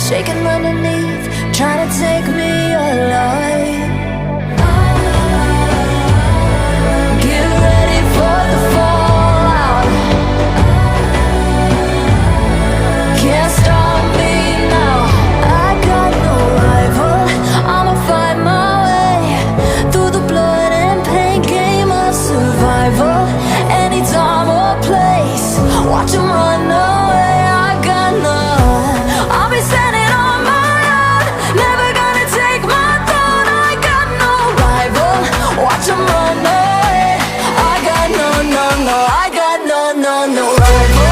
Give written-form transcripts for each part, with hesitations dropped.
shaking underneath, trying to take me alive. Get ready for the fallout. Can't stop me now. I got no rival. I'ma fight my way through the blood and pain game of survival. Any time or place, watch 'em run away. I got none. I'll be standing on my own, never gonna take my throne. I got no rival. Watch 'em run away. I got no, no, no. I got no, no, no rival.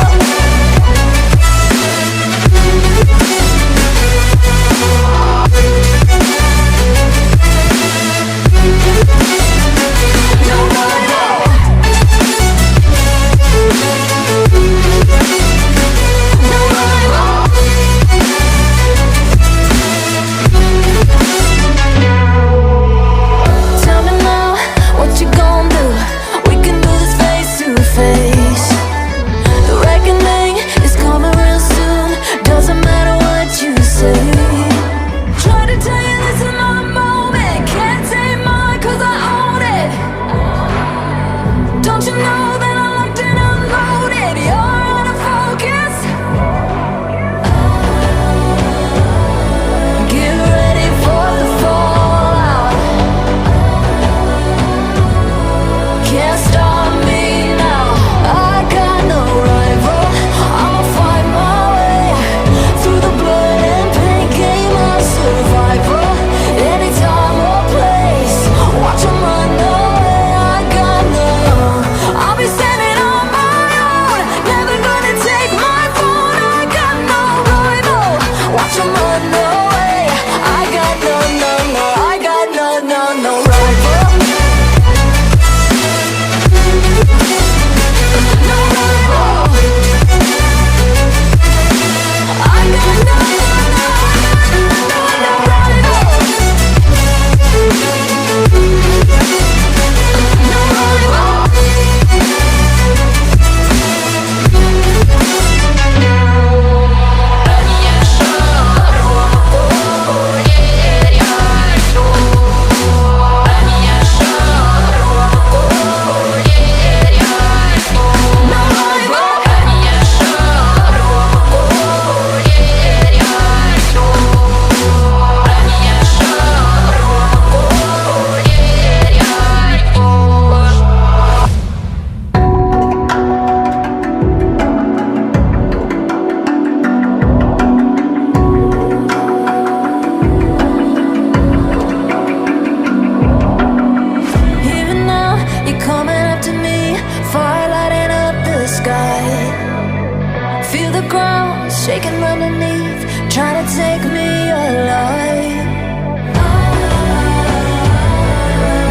Shaking underneath, trying to take me alive.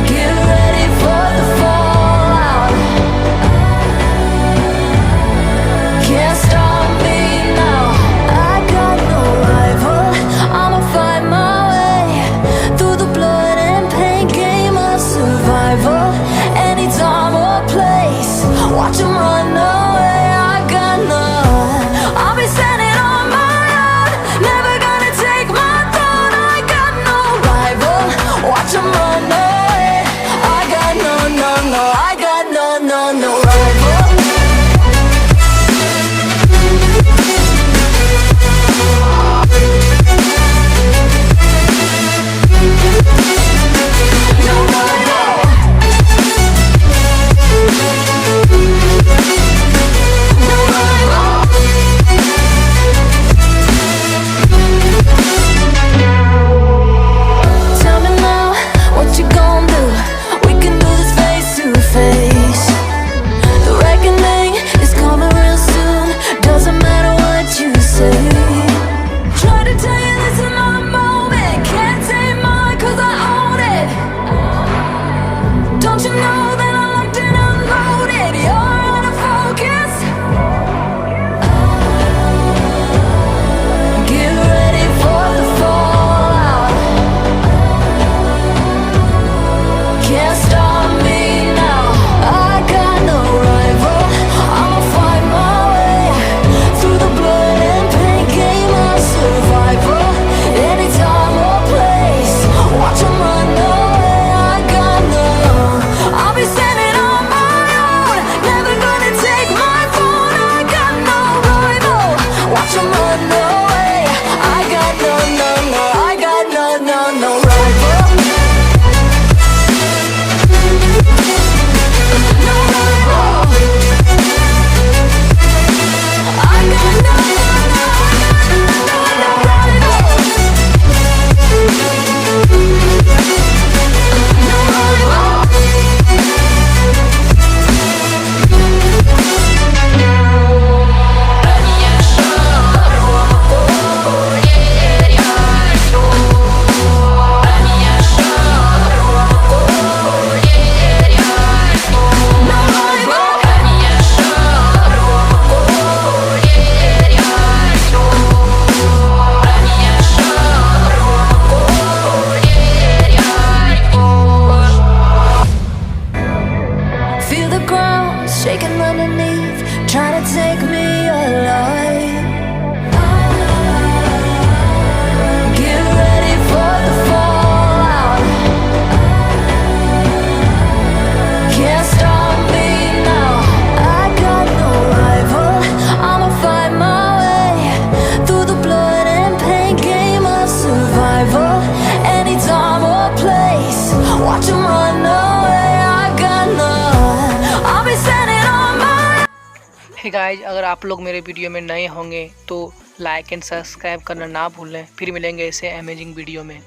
Get ready for the fallout. Can't stop me now. I got no rival. I'ma fight my way through the blood and pain game of survival. Any time or place, watch 'em run away. I got none. I'll be standing on my own, never gonna take my throne. take me alive. Get ready for the fallout. Can't stop me now. I got no rival. I'ma fight my way through the blood and pain game of survival. Any time or place, watch 'em run away. I got none. I'll be standing on my. Hey guys, अगर आप लोग मेरे video में नए होंगे तो like and subscribe करना ना भूलें। फिर मिलेंगे ऐसे अमेजिंग वीडियो में।